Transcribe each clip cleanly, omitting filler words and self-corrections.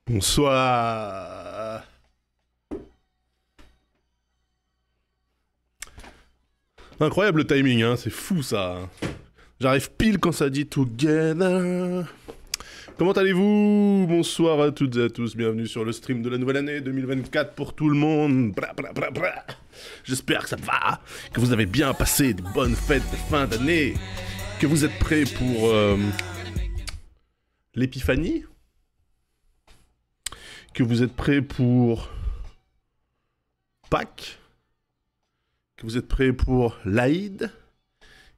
Bonsoir. Incroyable le timing, hein, c'est fou ça. J'arrive pile quand ça dit together. Comment allez-vous? Bonsoir à toutes et à tous, bienvenue sur le stream de la nouvelle année 2024 pour tout le monde. Bra, bra, bra, bra. J'espère que ça va, que vous avez bien passé de bonnes fêtes de fin d'année, que vous êtes prêts pour l'épiphanie, que vous êtes prêts pour Pâques, que vous êtes prêts pour l'Aïd,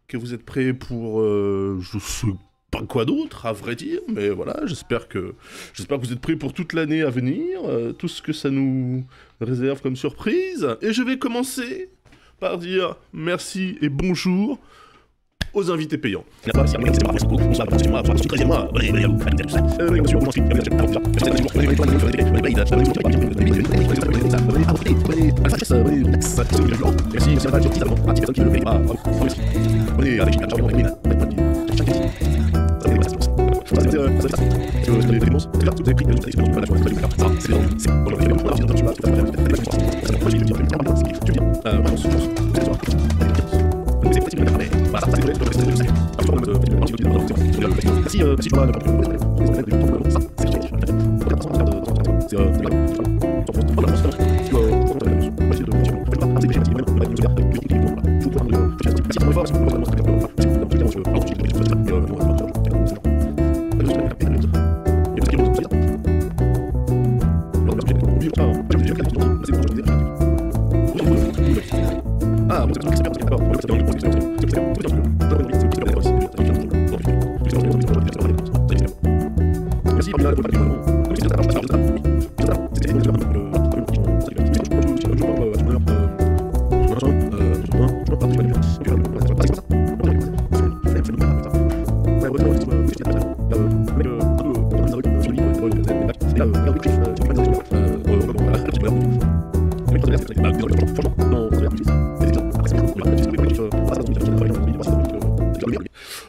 que vous êtes prêts pour je sais pas quoi d'autre à vrai dire, mais voilà, j'espère que vous êtes prêts pour toute l'année à venir, tout ce que ça nous réserve comme surprise. Et je vais commencer par dire merci et bonjour aux invités payants.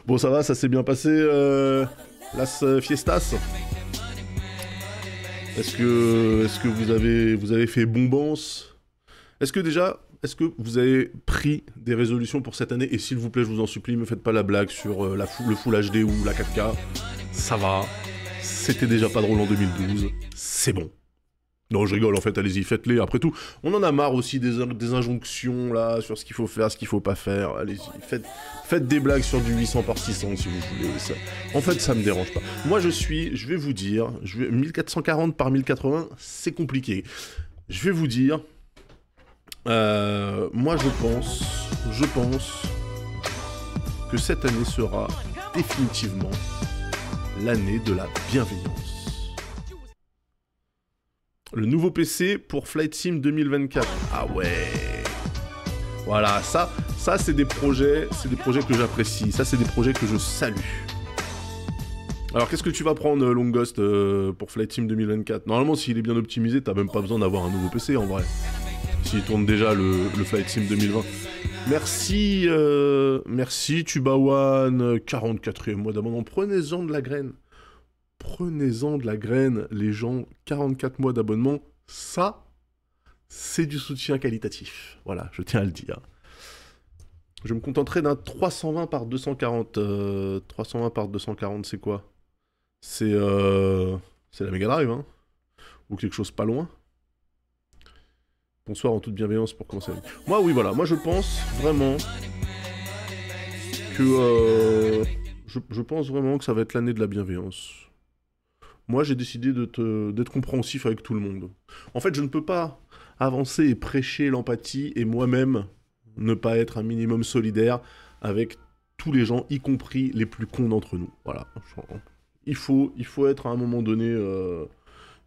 Bon, ça va, ça s'est bien passé, las fiestas. Est-ce que vous avez fait bombance? Est-ce que vous avez pris des résolutions pour cette année? Et s'il vous plaît, je vous en supplie, me faites pas la blague sur le Full HD ou la 4K. Ça va, c'était déjà pas drôle en 2012, c'est bon. Non, je rigole, en fait, allez-y, faites-les. Après tout, on en a marre aussi des injonctions, là, sur ce qu'il faut faire, ce qu'il faut pas faire. Allez-y, faites des blagues sur du 800 par 600, si vous voulez. Ça. En fait, ça me dérange pas. Moi, je vais vous dire, 1440 par 1080, c'est compliqué. Je vais vous dire, moi, je pense que cette année sera définitivement l'année de la bienveillance. Le nouveau PC pour Flight Sim 2024. Ah ouais. Voilà, ça c'est des projets que j'apprécie. Ça, c'est des projets que je salue. Alors, qu'est-ce que tu vas prendre, Long Ghost, pour Flight Sim 2024? Normalement, s'il est bien optimisé, t'as même pas besoin d'avoir un nouveau PC, en vrai. S'il tourne déjà le Flight Sim 2020. Merci Tubawan, 44e mois d'abonnement. Prenez-en de la graine. Prenez-en de la graine, les gens, 44 mois d'abonnement, ça, c'est du soutien qualitatif. Voilà, je tiens à le dire. Je me contenterai d'un 320 par 240. 320 par 240, c'est quoi? C'est la Mega Drive, hein? Ou quelque chose pas loin. Bonsoir en toute bienveillance pour commencer. Moi, oui, voilà. Moi, je pense vraiment que... je pense vraiment que ça va être l'année de la bienveillance. Moi, j'ai décidé d'être compréhensif avec tout le monde. En fait, je ne peux pas avancer et prêcher l'empathie et moi-même ne pas être un minimum solidaire avec tous les gens, y compris les plus cons d'entre nous. Voilà. Il faut être à un moment donné...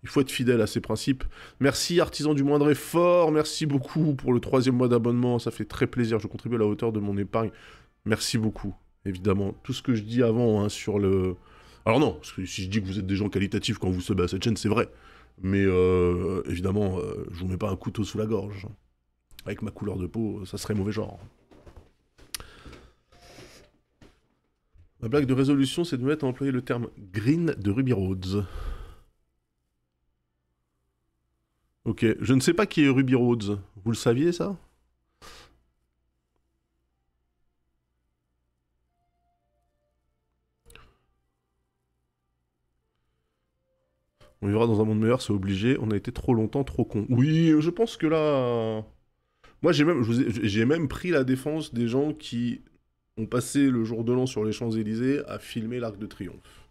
il faut être fidèle à ses principes. Merci Artisan du moindre effort, merci beaucoup pour le 3e mois d'abonnement, ça fait très plaisir, je contribue à la hauteur de mon épargne. Merci beaucoup, évidemment. Tout ce que je dis avant, hein, sur le... Alors non, parce que si je dis que vous êtes des gens qualitatifs quand vous subbez à cette chaîne, c'est vrai. Mais évidemment, je vous mets pas un couteau sous la gorge. Avec ma couleur de peau, ça serait mauvais genre. Ma blague de résolution, c'est de me mettre à employer le terme green de Ruby Rhodes. Ok, je ne sais pas qui est Ruby Rhodes. Vous le saviez, ça? On vivra dans un monde meilleur, c'est obligé. On a été trop longtemps trop cons. Oui, je pense que là... Moi, j'ai même pris la défense des gens qui ont passé le jour de l'an sur les Champs-Élysées à filmer l'Arc de Triomphe.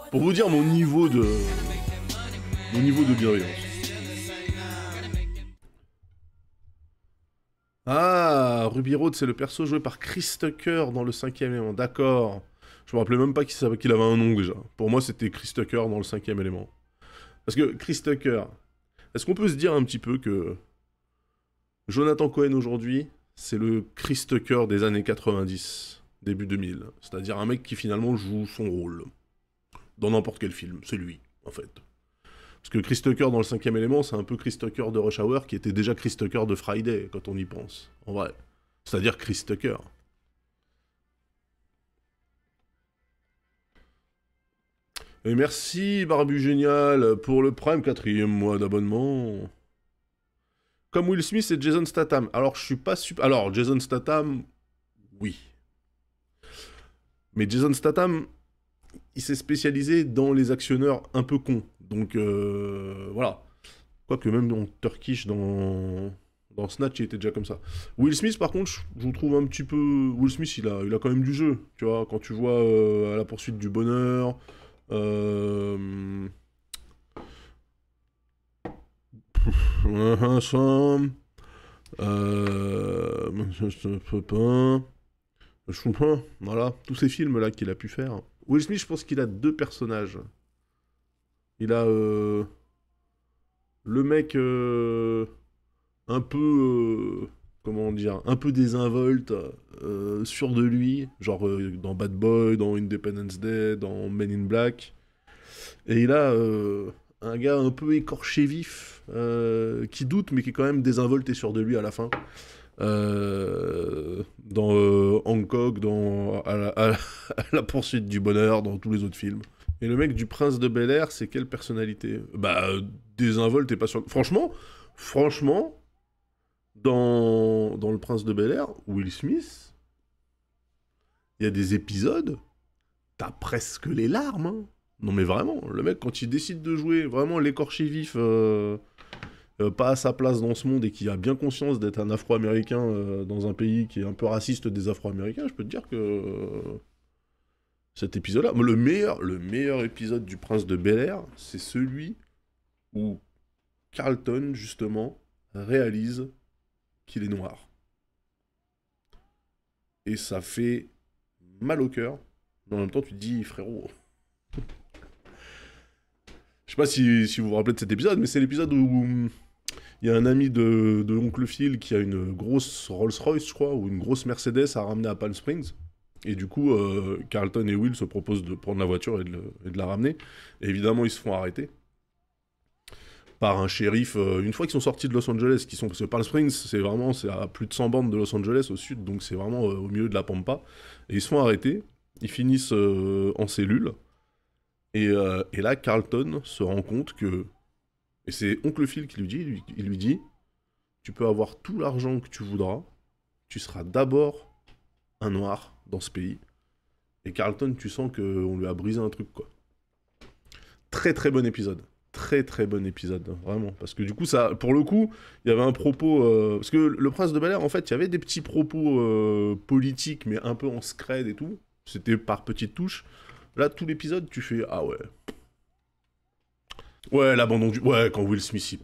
Pour vous dire mon niveau de bienveillance. Ah, Ruby Road, c'est le perso joué par Chris Tucker dans le 5e élément. D'accord. Je me rappelais même pas qu'il avait un nom déjà. Pour moi, c'était Chris Tucker dans le 5e élément. Parce que Chris Tucker, est-ce qu'on peut se dire un petit peu que Jonathan Cohen aujourd'hui, c'est le Chris Tucker des années 90, début 2000. C'est-à-dire un mec qui finalement joue son rôle. Dans n'importe quel film, c'est lui, en fait. Parce que Chris Tucker dans le 5e élément, c'est un peu Chris Tucker de Rush Hour qui était déjà Chris Tucker de Friday, quand on y pense, en vrai. C'est-à-dire Chris Tucker. Et merci Barbu Génial pour le Prime 4e mois d'abonnement. Comme Will Smith et Jason Statham. Alors je suis pas super... Alors Jason Statham, oui. Mais Jason Statham, il s'est spécialisé dans les actionneurs un peu cons. Donc voilà. Quoique même dans Turkish, dans Snatch, il était déjà comme ça. Will Smith, par contre, je vous trouve un petit peu... Will Smith, il a quand même du jeu. Tu vois, quand tu vois à la poursuite du bonheur... Euh... Sam... Je peux pas... Je comprends, voilà, tous ces films-là qu'il a pu faire. Will Smith, je pense qu'il a deux personnages. Il a le mec un peu, comment dire, un peu désinvolte, sûr de lui, genre dans Bad Boy, dans Independence Day, dans Men in Black. Et il a un gars un peu écorché vif, qui doute, mais qui est quand même désinvolte et sûr de lui à la fin. Dans Hancock, dans à la poursuite du bonheur, dans tous les autres films. Et le mec du Prince de Bel-Air, c'est quelle personnalité? Bah, désinvolte et pas sûr. Franchement, dans le Prince de Bel-Air, Will Smith, il y a des épisodes, t'as presque les larmes, hein. Non mais vraiment, le mec quand il décide de jouer vraiment l'écorché vif, pas à sa place dans ce monde et qui a bien conscience d'être un Afro-Américain dans un pays qui est un peu raciste des Afro-Américains, je peux te dire que cet épisode-là, le meilleur épisode du Prince de Bel-Air, c'est celui où Carlton, justement, réalise qu'il est noir. Et ça fait mal au cœur. Mais en même temps, tu te dis, frérot... Je sais pas si vous vous rappelez de cet épisode, mais c'est l'épisode où il y a un ami de Oncle Phil qui a une grosse Rolls-Royce, je crois, ou une grosse Mercedes à ramener à Palm Springs. Et du coup, Carlton et Will se proposent de prendre la voiture et de la ramener. Et évidemment, ils se font arrêter par un shérif, une fois qu'ils sont sortis de Los Angeles, parce que Palm Springs, c'est à plus de 100 bandes de Los Angeles au sud, donc c'est vraiment au milieu de la pampa. Et ils se font arrêter, ils finissent en cellule, et là, Carlton se rend compte que... Et c'est Oncle Phil qui lui dit, il lui dit, tu peux avoir tout l'argent que tu voudras, tu seras d'abord un noir dans ce pays. Et Carlton, tu sens qu'on lui a brisé un truc, quoi. Très très bon épisode. Très très bon épisode, vraiment. Parce que du coup, ça, pour le coup, il y avait un propos... parce que le Prince de Bel-Air, en fait, il y avait des petits propos politiques, mais un peu en scred et tout. C'était par petites touches. Là, tout l'épisode, tu fais, ah ouais. Ouais, l'abandon du... Ouais, quand Will Smith,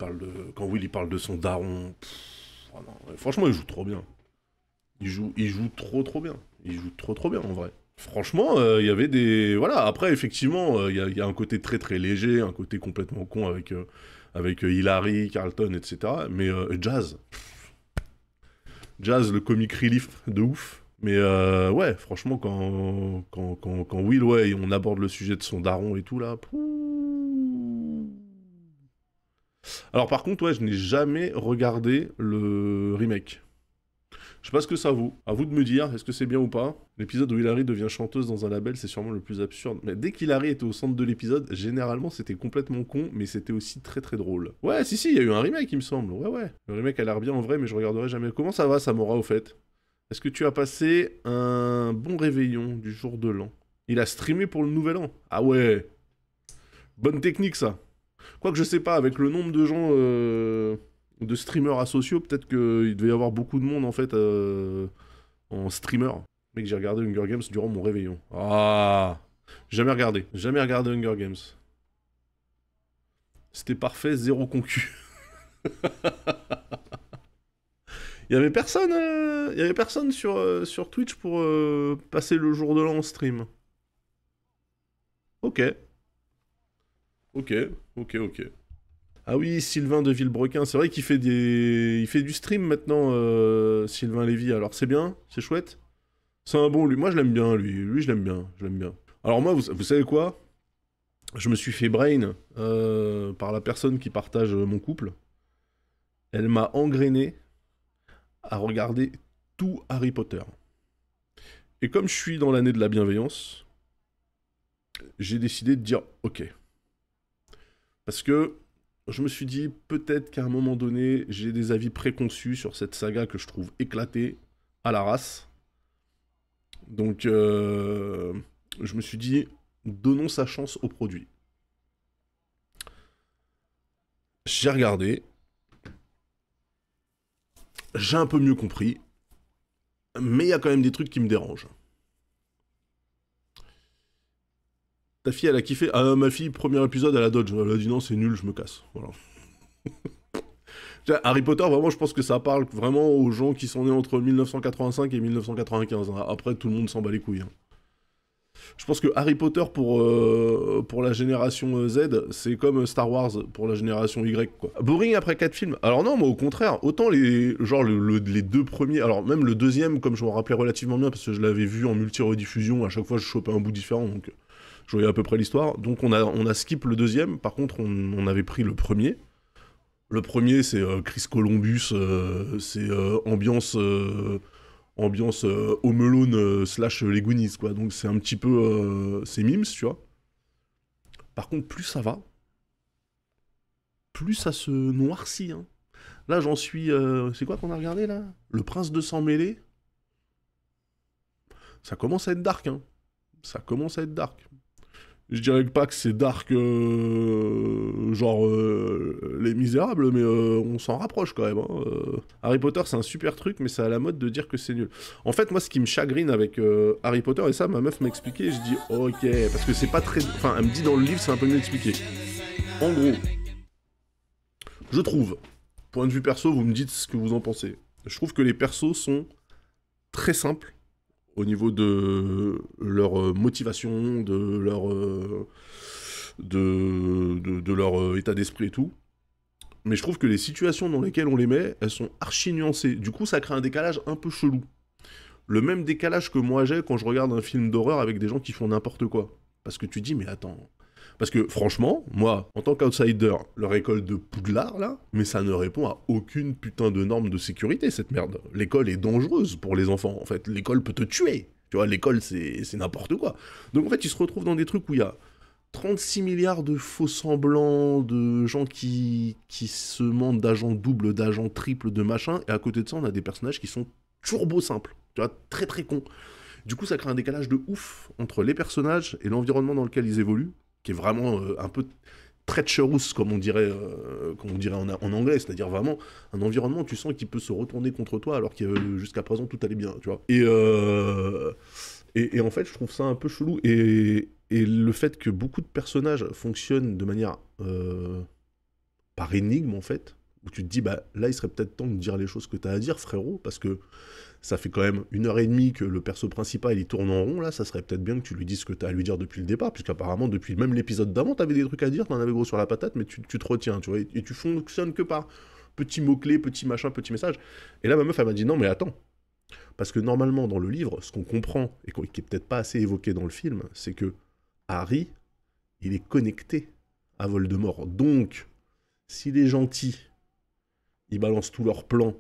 quand Will, il parle de son daron... Oh non, ouais, franchement, il joue trop bien. Il joue trop trop bien. Il joue trop trop bien, en vrai. Franchement, il y avait des... Voilà, après, effectivement, il y a un côté très très léger, un côté complètement con avec Hilary, Carlton, etc. Mais Jazz. Jazz, le comic relief de ouf. Mais ouais, franchement, quand Will, ouais, on aborde le sujet de son daron et tout, là... Alors par contre, ouais, je n'ai jamais regardé le remake. Je sais pas ce que ça vaut. À vous de me dire, est-ce que c'est bien ou pas? L'épisode où Hilary devient chanteuse dans un label, c'est sûrement le plus absurde. Mais dès qu'Hilary était au centre de l'épisode, généralement c'était complètement con, mais c'était aussi très très drôle. Ouais, si, il y a eu un remake, il me semble. Ouais. Le remake a l'air bien en vrai, mais je regarderai jamais. Comment ça va, Samora, au fait? Est-ce que tu as passé un bon réveillon du jour de l'an? Il a streamé pour le nouvel an. Ah ouais. Bonne technique, ça. Quoique je sais pas, avec le nombre de gens, de streamers asociaux, peut-être qu'il devait y avoir beaucoup de monde en fait en streamer. Mec, j'ai regardé Hunger Games durant mon réveillon. Ah, jamais regardé Hunger Games. C'était parfait, zéro concu. Il y avait personne sur Twitch pour passer le jour de l'an en stream. Ok, ok, ok. Ah oui, Sylvain de Villebrequin, c'est vrai qu'il fait il fait du stream maintenant, Sylvain Lévy. Alors c'est bien, c'est chouette. C'est un bon lui. Moi je l'aime bien lui. Lui je l'aime bien, je l'aime bien. Alors moi vous savez quoi? Je me suis fait brain par la personne qui partage mon couple. Elle m'a engrainé à regarder tout Harry Potter. Et comme je suis dans l'année de la bienveillance, j'ai décidé de dire ok. Parce que je me suis dit peut-être qu'à un moment donné, j'ai des avis préconçus sur cette saga que je trouve éclatée à la race. Donc je me suis dit donnons sa chance au produit. J'ai regardé, j'ai un peu mieux compris, mais il y a quand même des trucs qui me dérangent. Ta fille, elle a kiffé. Ah, ma fille, premier épisode, elle a dodge. Elle a dit non, c'est nul, je me casse. Voilà. Harry Potter, vraiment, je pense que ça parle vraiment aux gens qui sont nés entre 1985 et 1995. Hein. Après, tout le monde s'en bat les couilles. Hein. Je pense que Harry Potter pour la génération Z, c'est comme Star Wars pour la génération Y, quoi. Boring après 4 films. Alors non, moi au contraire, autant les deux premiers, alors même le deuxième, comme je m'en rappelais relativement bien, parce que je l'avais vu en multi-rediffusion, à chaque fois je chopais un bout différent, donc je voyais à peu près l'histoire. Donc on a skip le deuxième, par contre on avait pris le premier. Le premier, c'est Chris Columbus, c'est ambiance Home Alone slash les Goonies, quoi. Donc c'est un petit peu... c'est Mims, tu vois. Par contre, plus ça va, plus ça se noircit. Hein. Là, j'en suis... c'est quoi qu'on a regardé, là? Le Prince de Sang Mêlé. Ça commence à être dark, hein. Ça commence à être dark. Je dirais pas que c'est dark, genre Les Misérables, mais on s'en rapproche quand même. Hein. Harry Potter, c'est un super truc, mais c'est à la mode de dire que c'est nul. En fait, moi, ce qui me chagrine avec Harry Potter, et ça, ma meuf m'a expliqué, je dis ok, parce que c'est pas très. Enfin, elle me dit dans le livre, c'est un peu mieux expliqué. En gros, je trouve, point de vue perso, vous me dites ce que vous en pensez. Je trouve que les persos sont très simples au niveau de leur motivation, de leur, de leur état d'esprit et tout. Mais je trouve que les situations dans lesquelles on les met, elles sont archi nuancées. Du coup, ça crée un décalage un peu chelou. Le même décalage que moi j'ai quand je regarde un film d'horreur avec des gens qui font n'importe quoi. Parce que tu dis, mais attends... Parce que franchement, moi, en tant qu'outsider, leur école de Poudlard, là, mais ça ne répond à aucune putain de norme de sécurité, cette merde. L'école est dangereuse pour les enfants, en fait. L'école peut te tuer. Tu vois, l'école, c'est n'importe quoi. Donc, en fait, ils se retrouvent dans des trucs où il y a 36 milliards de faux semblants, de gens qui se mentent d'agents doubles, d'agents triples, de machin, et à côté de ça, on a des personnages qui sont turbo simples. Tu vois, très très cons. Du coup, ça crée un décalage de ouf entre les personnages et l'environnement dans lequel ils évoluent, qui est vraiment un peu treacherous, comme on dirait en anglais, c'est-à-dire vraiment un environnement où tu sens qu'il peut se retourner contre toi alors que jusqu'à présent tout allait bien, tu vois. Et en fait, je trouve ça un peu chelou. Et le fait que beaucoup de personnages fonctionnent de manière par énigme, en fait, où tu te dis, bah là, il serait peut-être temps de dire les choses que tu as à dire, frérot, parce que ça fait quand même 1 heure et demie que le perso principal il tourne en rond, là, ça serait peut-être bien que tu lui dises ce que t'as à lui dire depuis le départ, puisqu'apparemment, depuis même l'épisode d'avant, t'avais des trucs à dire, t'en avais gros sur la patate, mais tu te retiens, tu vois, et tu fonctionnes que par petits mots-clés, petits machins, petits messages. Et là, ma meuf, elle m'a dit, non, mais attends, parce que normalement, dans le livre, ce qu'on comprend, et qui est peut-être pas assez évoqué dans le film, c'est que Harry, il est connecté à Voldemort. Donc, si les gentils, ils balancent tous leurs plans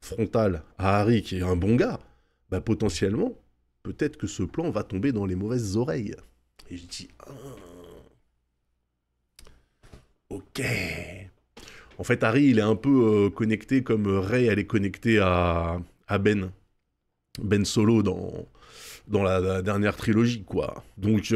frontal à Harry, qui est un bon gars, bah potentiellement, peut-être que ce plan va tomber dans les mauvaises oreilles. Et je dis, ah, ok. En fait, Harry, il est un peu connecté comme Rey, elle est connectée à Ben. Ben Solo dans la dernière trilogie, quoi. Donc,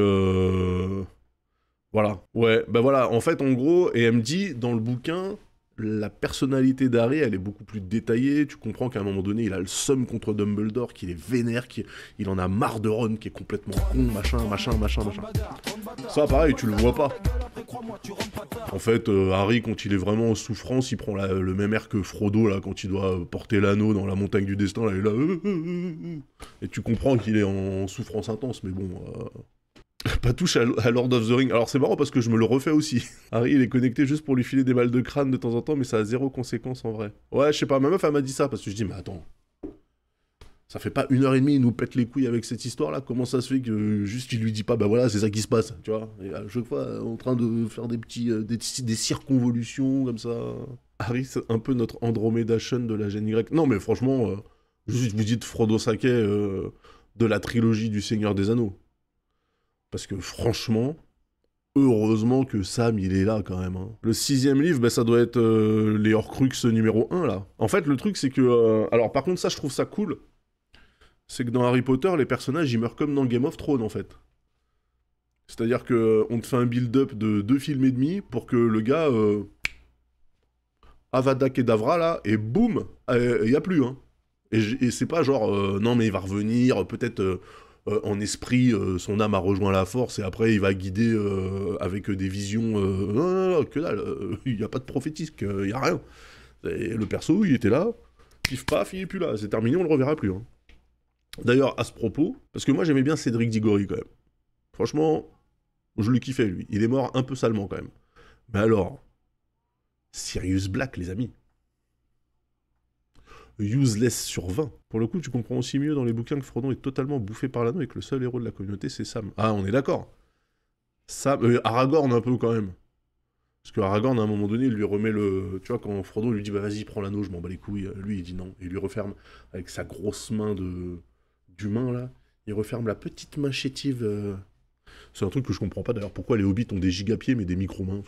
voilà. Ouais, bah voilà, en fait, en gros, et elle me dit, dans le bouquin, la personnalité d'Harry, elle est beaucoup plus détaillée. Tu comprends qu'à un moment donné, il a le seum contre Dumbledore, qu'il est vénère, qu'il en a marre de Ron, qui est complètement con, machin, machin, machin, machin. Ça, pareil, tu le vois pas. En fait, Harry, quand il est vraiment en souffrance, il prend le même air que Frodo, là, quand il doit porter l'anneau dans la montagne du destin, là, il est là... Et tu comprends qu'il est en souffrance intense, mais bon... Pas touche à Lord of the Rings. Alors c'est marrant parce que je me le refais aussi. Harry, il est connecté juste pour lui filer des balles de crâne de temps en temps, mais ça a zéro conséquence en vrai. Ouais, je sais pas, ma meuf, elle m'a dit ça, parce que je dis, mais attends... Ça fait pas 1h30, il nous pète les couilles avec cette histoire-là. Comment ça se fait que juste il lui dit pas, bah voilà, c'est ça qui se passe, tu vois. Et à chaque fois, en train de faire des petits, des circonvolutions comme ça. Harry, c'est un peu notre Andromeda Shun de la gêne Y. Non, mais franchement, juste vous dites Frodo Sake de la trilogie du Seigneur des Anneaux. Parce que franchement, heureusement que Sam, il est là quand même. Hein. Le 6ème livre, bah, ça doit être les Horcruxes numéro 1 là. En fait, le truc, c'est que. Alors, par contre, ça, je trouve ça cool. C'est que dans Harry Potter, les personnages, ils meurent comme dans Game of Thrones, en fait. C'est-à-dire que on te fait un build-up de 2 films et demi pour que le gars... Avada Kedavra, là, et boum, il y a plus, hein. Et c'est pas genre, non mais il va revenir, peut-être en esprit, son âme a rejoint la force, et après il va guider avec des visions... non, non, non, que dalle, il n'y a pas de prophétique, il n'y a rien. Et le perso, il était là, pif paf, il est plus là, c'est terminé, on le reverra plus, hein. D'ailleurs, à ce propos, parce que moi j'aimais bien Cédric Diggory quand même. Franchement, je le kiffais lui. Il est mort un peu salement quand même. Mais alors, Sirius Black, les amis. Useless sur 20. Pour le coup, tu comprends aussi mieux dans les bouquins que Frodon est totalement bouffé par l'anneau et que le seul héros de la communauté c'est Sam. Ah, on est d'accord. Sam, Aragorn un peu quand même. Parce que Aragorn, à un moment donné, il lui remet le... Tu vois, quand Frodo lui dit, bah vas-y, prends l'anneau, je m'en bats les couilles. Lui, il dit non. Il lui referme avec sa grosse main d'humain, là. Il referme la petite main chétive. C'est un truc que je comprends pas, d'ailleurs, pourquoi les hobbits ont des gigapieds, mais des micro-mains.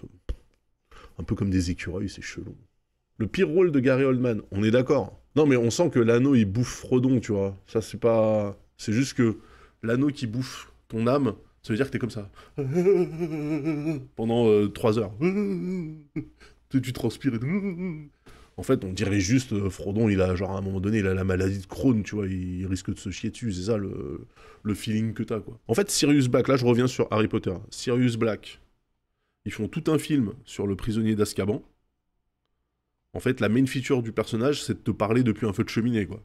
Un peu comme des écureuils, c'est chelou. Le pire rôle de Gary Oldman, on est d'accord. Non, mais on sent que l'anneau, il bouffe Frodon, tu vois. Ça, c'est pas... C'est juste que l'anneau qui bouffe ton âme, ça veut dire que t'es comme ça. Pendant 3 heures. Tu transpires et tout. En fait, on dirait juste, Frodon, il a, genre, à un moment donné, il a la maladie de Crohn, tu vois, il risque de se chier dessus, c'est ça le feeling que t'as, quoi. En fait, Sirius Black, là, je reviens sur Harry Potter. Sirius Black, ils font tout un film sur le prisonnier d'Azkaban. En fait, la main feature du personnage, c'est de te parler depuis un feu de cheminée, quoi.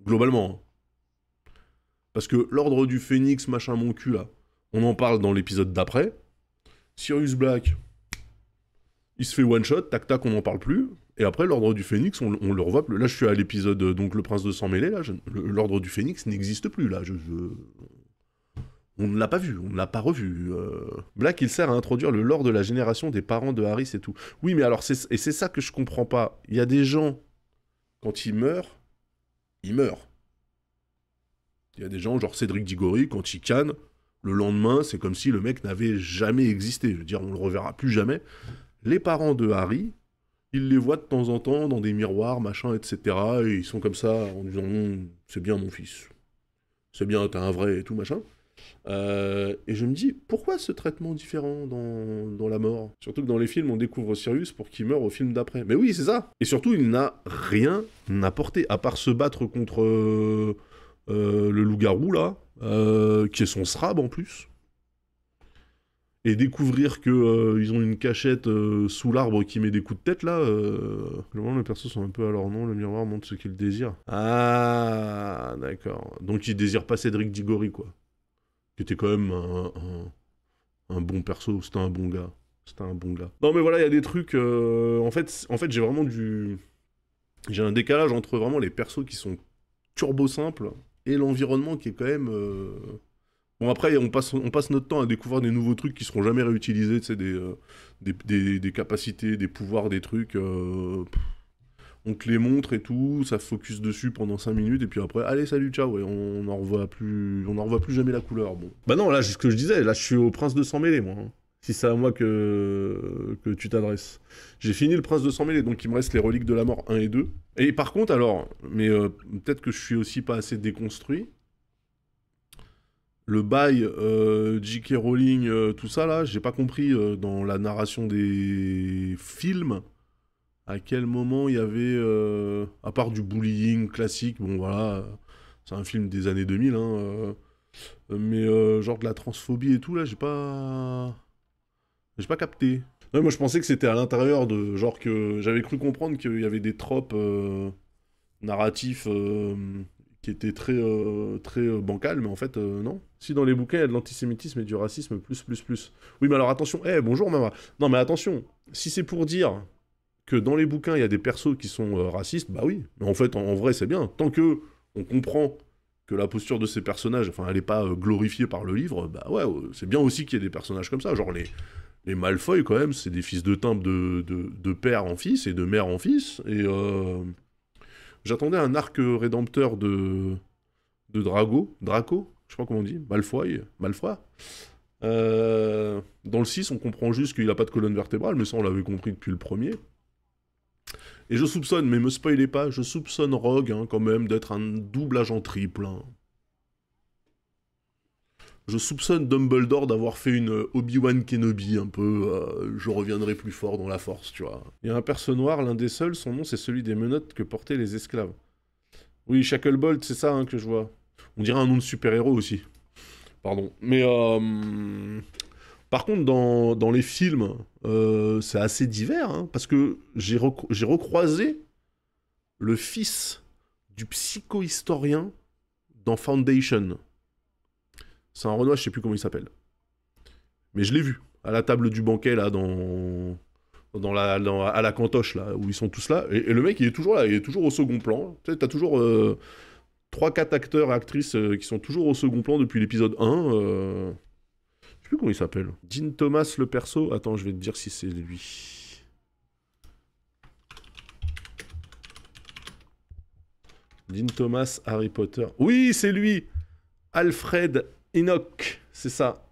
Globalement, hein. Parce que l'ordre du Phénix, machin mon cul, là, on en parle dans l'épisode d'après. Sirius Black, il se fait one shot, tac tac, on n'en parle plus. Et après, l'ordre du Phénix, on le revoit plus. Là, je suis à l'épisode, donc le prince de sang mêlé, là, l'ordre du Phénix n'existe plus, là. On ne l'a pas vu, on ne l'a pas revu. Black, il sert à introduire le lore de la génération des parents de Harry, c'est tout. Oui, mais alors, et c'est ça que je comprends pas. Il y a des gens, quand ils meurent, ils meurent. Il y a des gens, genre Cédric Diggory, quand il canne, le lendemain, c'est comme si le mec n'avait jamais existé. Je veux dire, on le reverra plus jamais. Les parents de Harry, ils les voient de temps en temps dans des miroirs, machin, etc. Et ils sont comme ça, en disant c'est bien mon fils. C'est bien, t'es un vrai et tout, machin. Et je me dis, pourquoi ce traitement différent dans la mort? Surtout que dans les films, on découvre Sirius pour qu'il meure au film d'après. Mais oui, c'est ça. Et surtout, il n'a rien apporté, à part se battre contre le loup-garou, là, qui est son srab en plus. Et découvrir que ils ont une cachette sous l'arbre qui met des coups de tête, là. Les persos sont un peu à leur nom, le miroir montre ce qu'ils désirent. Ah, d'accord. Donc ils désirent pas Cédric Diggory, quoi. Qui était quand même un bon perso, c'était un bon gars. C'était un bon gars. Non mais voilà, il y a des trucs... en fait j'ai vraiment du... J'ai un décalage entre vraiment les persos qui sont turbo simples et l'environnement qui est quand même... Bon après, on passe notre temps à découvrir des nouveaux trucs qui seront jamais réutilisés, tu sais, des capacités, des pouvoirs, des trucs... On On te les montre et tout, ça focus dessus pendant 5 minutes, et puis après, allez, salut, ciao, et on n'en revoit plus jamais la couleur, bon. Bah non, là, c'est ce que je disais, là, je suis au Prince de Sang Mêlé, moi, hein. Si c'est à moi que tu t'adresses. J'ai fini le Prince de Sang Mêlé, donc il me reste les Reliques de la Mort 1 et 2. Et par contre, alors, mais peut-être que je suis aussi pas assez déconstruit, le bail J.K. Rowling, tout ça, là, j'ai pas compris dans la narration des films à quel moment il y avait, à part du bullying classique, bon voilà, c'est un film des années 2000, hein, mais genre de la transphobie et tout, là, j'ai pas capté. Ouais, moi je pensais que c'était à l'intérieur de, genre que j'avais cru comprendre qu'il y avait des tropes narratifs qui étaient très bancals, mais en fait non. Si dans les bouquins il y a de l'antisémitisme et du racisme, plus. Oui mais alors attention, bonjour maman. Non mais attention, si c'est pour dire que dans les bouquins il y a des persos qui sont racistes, bah oui. Mais en fait en vrai c'est bien, tant que on comprend que la posture de ces personnages, enfin elle est pas glorifiée par le livre, bah ouais, c'est bien aussi qu'il y ait des personnages comme ça, genre les Malfoy, quand même, c'est des fils de timbre de père en fils et de mère en fils. Et j'attendais un arc rédempteur de Draco, je sais pas comment on dit, Malfoy. Dans le 6, on comprend juste qu'il a pas de colonne vertébrale, mais ça on l'avait compris depuis le premier. Et je soupçonne, mais me spoilez pas, je soupçonne Rogue quand même d'être un double agent triple. Hein. Je soupçonne Dumbledore d'avoir fait une Obi-Wan Kenobi, un peu je reviendrai plus fort dans la force, tu vois. Il y a un perso noir, l'un des seuls, son nom c'est celui des menottes que portaient les esclaves. Oui, Shacklebolt, c'est ça que je vois. On dirait un nom de super-héros aussi. Pardon. Mais par contre, dans les films, c'est assez divers, parce que j'ai recroisé le fils du psychohistorien dans Foundation. C'est un Renoir, je sais plus comment il s'appelle. Mais je l'ai vu, à la table du banquet, là, à la cantoche, là, où ils sont tous là. Et le mec, il est toujours là, il est toujours au second plan. Tu sais, t'as toujours 3-4 acteurs et actrices qui sont toujours au second plan depuis l'épisode 1. Je sais plus comment il s'appelle. Dean Thomas, le perso. Attends, je vais te dire si c'est lui. Dean Thomas, Harry Potter. Oui, c'est lui! Alfred Enoch, c'est ça.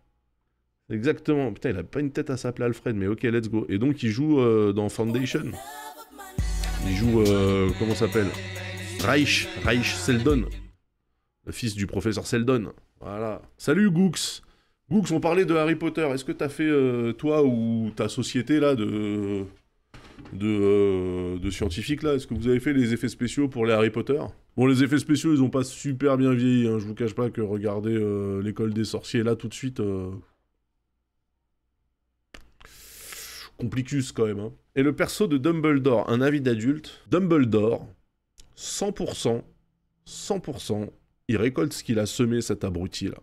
Exactement. Putain, il a pas une tête à s'appeler Alfred, mais ok, let's go. Et donc, il joue dans Foundation. Il joue, comment ça s'appelle? Reich Seldon. Le fils du professeur Seldon. Voilà. Salut, Gooks. Gooks, on parlait de Harry Potter. Est-ce que t'as fait, toi ou ta société, là, de scientifiques, là, est-ce que vous avez fait les effets spéciaux pour les Harry Potter? Bon, les effets spéciaux, ils ont pas super bien vieilli, je vous cache pas que regarder l'école des sorciers, là, tout de suite... Complicus, quand même, Et le perso de Dumbledore, un avis d'adulte, Dumbledore, 100%, il récolte ce qu'il a semé, cet abruti-là.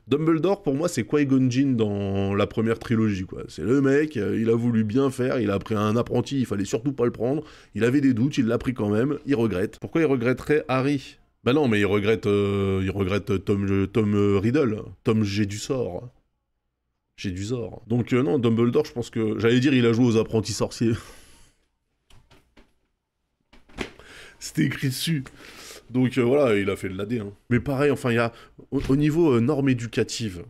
Dumbledore, pour moi, c'est Qui-Gon Jinn dans la première trilogie, quoi. C'est le mec, il a voulu bien faire, il a pris un apprenti, il fallait surtout pas le prendre, il avait des doutes, il l'a pris quand même, il regrette. Pourquoi il regretterait Harry? Bah non, mais il regrette Tom Riddle, Tom J'ai du sort. J'ai du sort. Donc non, Dumbledore, je pense que... J'allais dire, il a joué aux apprentis sorciers. C'était écrit dessus. Donc voilà, il a fait de l'AD. Mais pareil, enfin, il y a... Au niveau norme éducative,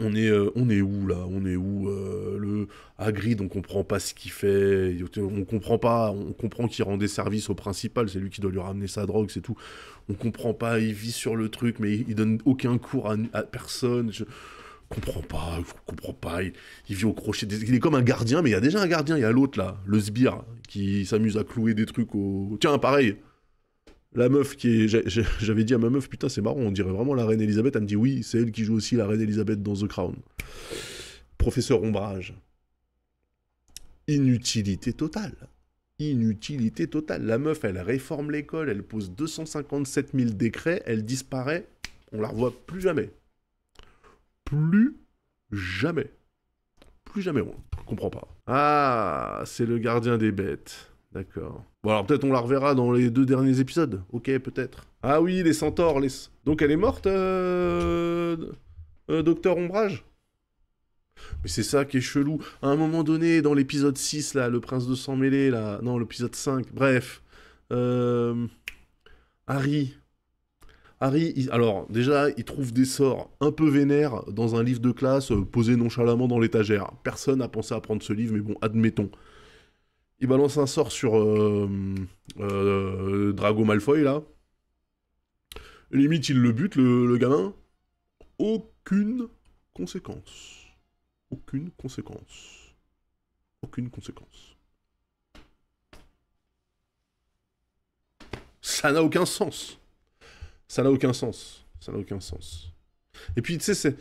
on est où, là? On est où le Hagrid, on comprend pas ce qu'il fait. On comprend pas... On comprend qu'il rend des services au principal. C'est lui qui doit lui ramener sa drogue, c'est tout. On comprend pas, il vit sur le truc, mais il donne aucun cours à personne. Je comprends pas, il vit au crochet il est comme un gardien, mais il y a déjà un gardien, il y a l'autre là, le sbire, qui s'amuse à clouer des trucs au... Tiens, pareil, la meuf qui est... J'avais dit à ma meuf, putain c'est marrant, on dirait vraiment la reine Elisabeth, elle me dit oui, c'est elle qui joue aussi la reine Elisabeth dans The Crown. Professeur Ombrage. Inutilité totale. La meuf, elle réforme l'école, elle pose 257 000 décrets, elle disparaît, on la revoit plus jamais. Plus jamais, on comprend pas. Ah, c'est le gardien des bêtes. D'accord. Bon, alors peut-être on la reverra dans les 2 derniers épisodes. Ok, peut-être. Ah oui, les centaures. Donc elle est morte, Docteur Ombrage? Mais c'est ça qui est chelou. À un moment donné, dans l'épisode 6, là, le prince de sang mêlé, là... Non, l'épisode 5, bref. Euh... Harry... alors, déjà, il trouve des sorts un peu vénères dans un livre de classe posé nonchalamment dans l'étagère. Personne n'a pensé à prendre ce livre, mais bon, admettons. Il balance un sort sur Drago Malfoy, là. Limite, il le bute, le gamin. Aucune conséquence. Aucune conséquence. Aucune conséquence. Ça n'a aucun sens. Ça n'a aucun sens. Ça n'a aucun sens. Et puis, tu sais, c'est...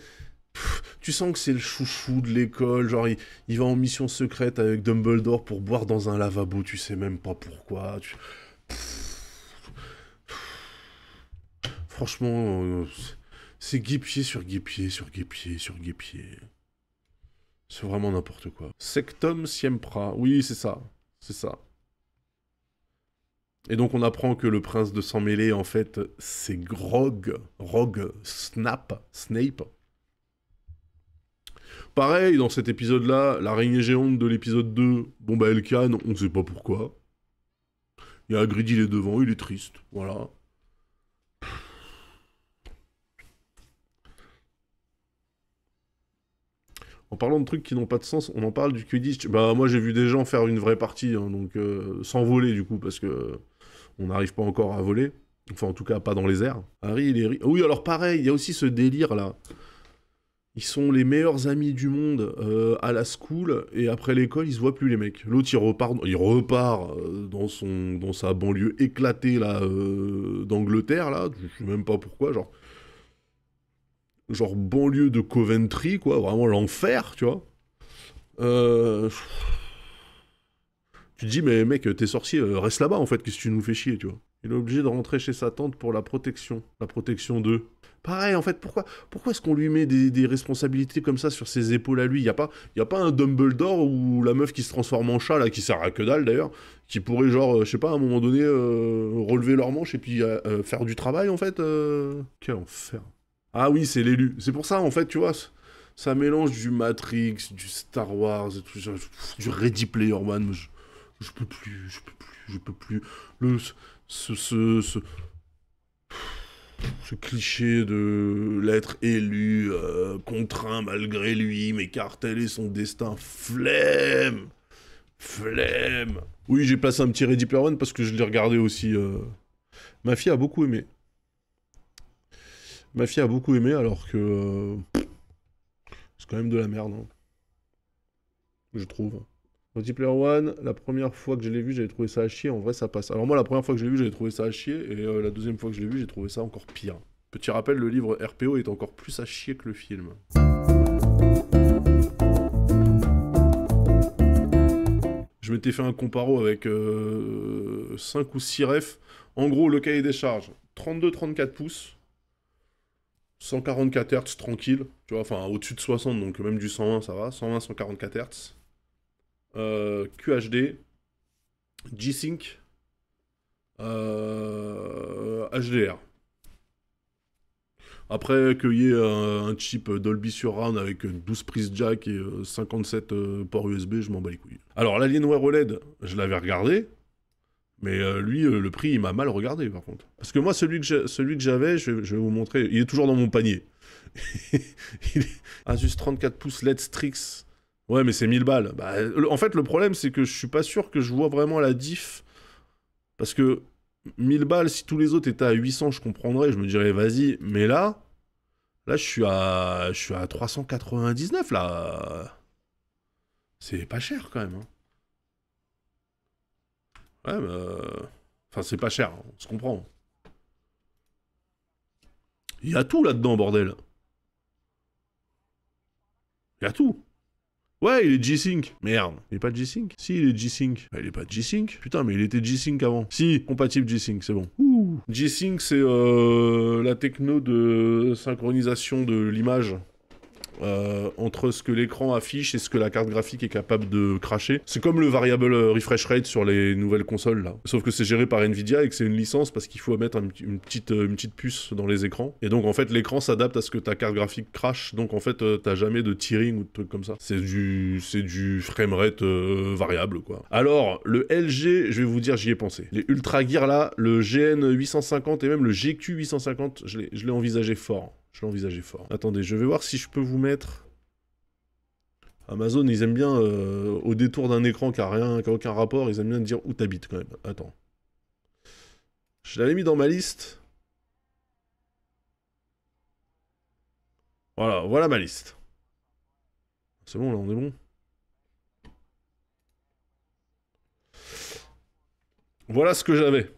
Tu sens que c'est le chouchou de l'école, genre il va en mission secrète avec Dumbledore pour boire dans un lavabo, tu sais même pas pourquoi. Franchement, c'est guépier sur guépier sur guépier sur guépier. C'est vraiment n'importe quoi. Sectum Siempra, oui c'est ça, c'est ça. Et donc on apprend que le prince de sang mêlé en fait c'est Rogue Snape. Pareil, dans cet épisode-là, l'araignée géante de l'épisode 2, bon bah elle canne, on sait pas pourquoi. Il y a Hagrid, il est devant, il est triste, voilà. En parlant de trucs qui n'ont pas de sens, on en parle du Quidditch. Bah moi j'ai vu des gens faire une vraie partie, hein, donc sans voler du coup, parce que on n'arrive pas encore à voler. Enfin en tout cas pas dans les airs. Harry, il est... Oui alors pareil, il y a aussi ce délire là. Ils sont les meilleurs amis du monde à la school, et après l'école, ils se voient plus les mecs. L'autre, il repart dans sa banlieue éclatée là, d'Angleterre, là, je sais même pas pourquoi, genre banlieue de Coventry, quoi, vraiment l'enfer, tu vois. Tu te dis, mais mec, t'es sorcier, reste là-bas en fait, qu'est-ce que tu nous fais chier, tu vois. Il est obligé de rentrer chez sa tante pour la protection d'eux. Pareil, en fait, pourquoi est-ce qu'on lui met des responsabilités comme ça sur ses épaules à lui? Y a pas un Dumbledore ou la meuf qui se transforme en chat, là, qui sert à que dalle, d'ailleurs, qui pourrait, genre, je sais pas, à un moment donné, relever leurs manches et puis faire du travail, en fait Quel enfer. Ah oui, c'est l'élu. C'est pour ça, en fait, tu vois, ça mélange du Matrix, du Star Wars, et tout, du Ready Player One, je peux plus. Ce cliché de l'être élu, contraint malgré lui, m'écarteler son destin, flemme. Oui, j'ai placé un petit Ready Player One parce que je l'ai regardé aussi. Ma fille a beaucoup aimé. Alors que c'est quand même de la merde, hein, je trouve. Ready Player One, la première fois que je l'ai vu, j'avais trouvé ça à chier. En vrai, ça passe. Alors moi, la première fois que je l'ai vu, j'avais trouvé ça à chier. Et la deuxième fois que je l'ai vu, j'ai trouvé ça encore pire. Petit rappel, le livre RPO est encore plus à chier que le film. Je m'étais fait un comparo avec 5 ou 6 refs. En gros, le cahier des charges, 32-34 pouces. 144 Hz tranquille. Tu vois, enfin au-dessus de 60, donc même du 120, ça va. 120-144 Hz. QHD, G-Sync, HDR. Après qu'il y ait un chip Dolby Surround avec 12 prises jack et 57 ports USB, je m'en bats les couilles. Alors l'Alienware OLED, je l'avais regardé, mais lui, le prix, il m'a mal regardé par contre. Parce que moi, celui que j'avais, je vais vous montrer, il est toujours dans mon panier. Asus 34 pouces LED Strix. Ouais, mais c'est 1000 balles. Bah, en fait, le problème, c'est que je suis pas sûr que je vois vraiment la diff. Parce que 1000 balles, si tous les autres étaient à 800, je comprendrais, je me dirais, vas-y. Mais là, je suis à 399, là. C'est pas cher, quand même. Hein. Ouais, mais... Enfin, c'est pas cher, hein, on se comprend. Il y a tout là-dedans, bordel. Il y a tout. Ouais, il est G-Sync. Merde, il est pas G-Sync? Si, il est G-Sync. Bah, il est pas G-Sync. Putain, mais il était G-Sync avant. Si, compatible G-Sync, c'est bon. Ouh. G-Sync, c'est la techno de synchronisation de l'image entre ce que l'écran affiche et ce que la carte graphique est capable de cracher. C'est comme le variable refresh rate sur les nouvelles consoles là. Sauf que c'est géré par Nvidia et que c'est une licence parce qu'il faut mettre une petite puce dans les écrans. Et donc en fait l'écran s'adapte à ce que ta carte graphique crache. Donc en fait t'as jamais de tearing ou de trucs comme ça. C'est du framerate variable quoi. Alors le LG, je vais vous dire, j'y ai pensé. Les Ultra Gear là, le GN 850 et même le GQ 850, je l'ai envisagé fort. Je l'ai envisagé fort. Attendez, je vais voir si je peux vous mettre... Amazon, ils aiment bien, au détour d'un écran qui a aucun rapport, ils aiment bien dire où t'habites quand même. Attends. Je l'avais mis dans ma liste. Voilà ma liste. C'est bon, là, on est bon. Voilà ce que j'avais.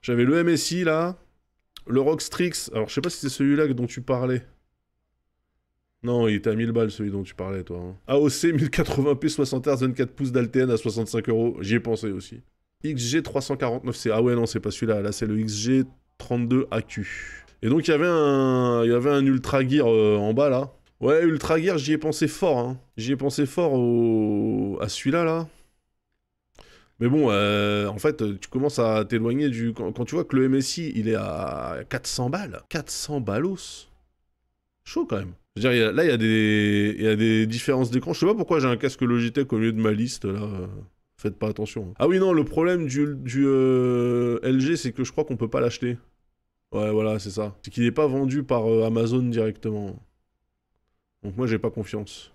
J'avais le MSI, là. Le Rockstrix. Alors, je sais pas si c'est celui-là dont tu parlais. Non, il était à 1000 balles, celui dont tu parlais, toi. Hein. AOC 1080p 60 Hz 24 pouces d'Alten à 65 €. J'y ai pensé aussi. XG 349C. Ah ouais, non, c'est pas celui-là. Là, c'est le XG 32AQ. Et donc, il y avait un Ultra Gear en bas, là. Ouais, Ultra Gear, j'y ai pensé fort, hein. J'y ai pensé fort à celui-là, là. Mais bon, en fait, tu commences à t'éloigner du... Quand tu vois que le MSI, il est à 400 balles. 400 ballos. Chaud, quand même. Je veux dire, là, il y a des différences d'écran. Je sais pas pourquoi j'ai un casque Logitech au milieu de ma liste, là. Faites pas attention. Ah oui, non, le problème du LG, c'est que je crois qu'on peut pas l'acheter. Ouais, voilà, c'est ça. C'est qu'il n'est pas vendu par Amazon directement. Donc moi, j'ai pas confiance.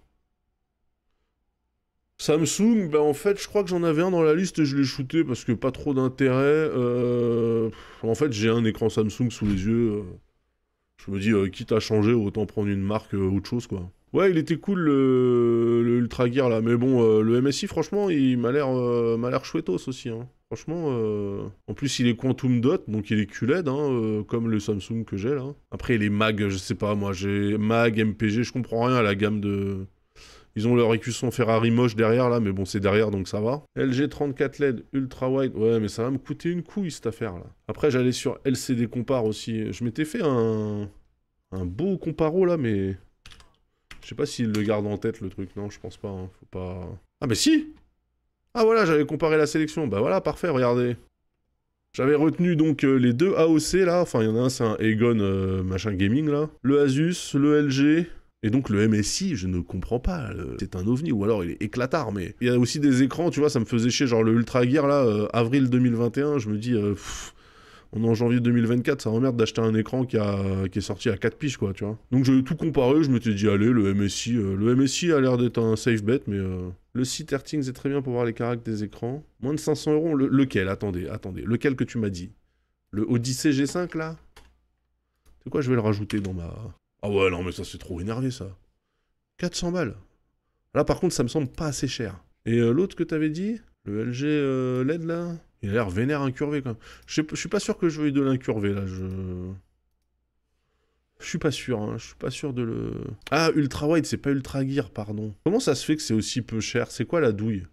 Samsung, ben en fait, je crois que j'en avais un dans la liste et je l'ai shooté parce que pas trop d'intérêt. En fait, j'ai un écran Samsung sous les yeux. Je me dis, quitte à changer, autant prendre une marque autre chose, quoi. Ouais, il était cool le Ultra Gear là, mais bon, le MSI, franchement, il m'a l'air chouettos aussi, hein. Franchement, en plus il est Quantum Dot, donc il est QLED, hein, comme le Samsung que j'ai là. Après les mag, je sais pas, moi j'ai mag, MPG, je comprends rien à la gamme de... Ils ont leur écusson Ferrari moche derrière là, mais bon c'est derrière donc ça va. LG 34 LED, ultra wide, ouais mais ça va me coûter une couille cette affaire là. Après j'allais sur LCD Compare aussi, je m'étais fait un beau comparo là, mais... Je sais pas s'il le garde en tête le truc, non je pense pas, hein. Faut pas... Ah mais si! Ah voilà, j'avais comparé la sélection. Bah voilà, parfait, regardez. J'avais retenu donc les deux AOC là. Enfin, il y en a un, c'est un Aegon machin gaming là. Le Asus, le LG. Et donc le MSI, je ne comprends pas. C'est un ovni, ou alors il est éclatard. Mais il y a aussi des écrans, tu vois, ça me faisait chier. Genre le Ultra Gear là, avril 2021, je me dis... on est en janvier 2024, ça m'emmerde d'acheter un écran qui est sorti à 4 piges, quoi, tu vois. Donc j'ai tout comparé, je m'étais dit, allez, le MSI a l'air d'être un safe bet, mais... Le site Airthings est très bien pour voir les caractères des écrans. Moins de 500 €, lequel? Attendez. Lequel que tu m'as dit? Le Odyssey G5, là? C'est quoi, je vais le rajouter dans ma... Ah ouais, non, mais ça, c'est trop énervé, ça. 400 balles. Là, par contre, ça me semble pas assez cher. Et l'autre que t'avais dit? Le LG LED, là? Il a l'air vénère incurvé, quand même. Je suis pas sûr que je veuille de l'incurvé, là, Je suis pas sûr, hein. Je suis pas sûr de le... Ah, Ultra Wide, c'est pas Ultra Gear, pardon. Comment ça se fait que c'est aussi peu cher? C'est quoi la douille?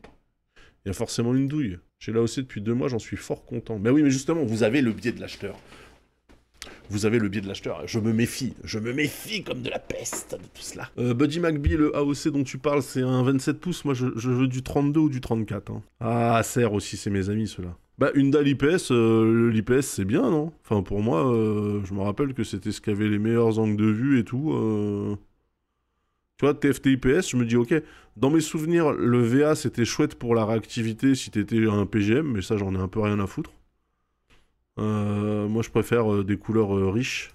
Il y a forcément une douille. J'ai la haussé depuis 2 mois, j'en suis fort content. Mais oui, mais justement, vous avez le biais de l'acheteur. Vous avez le biais de l'acheteur. Je me méfie comme de la peste de tout cela. Buddy McBee, le AOC dont tu parles, c'est un 27 pouces. Moi, je veux du 32 ou du 34. Hein. Ah, Acer aussi, c'est mes amis, ceux-là. Bah, une dalle IPS, l'IPS, c'est bien, non? Enfin, pour moi, je me rappelle que c'était ce qui avait les meilleurs angles de vue et tout. Tu vois, TFT IPS, je me dis, ok, dans mes souvenirs, le VA, c'était chouette pour la réactivité si t'étais un PGM, mais ça, j'en ai un peu rien à foutre. Moi, je préfère des couleurs riches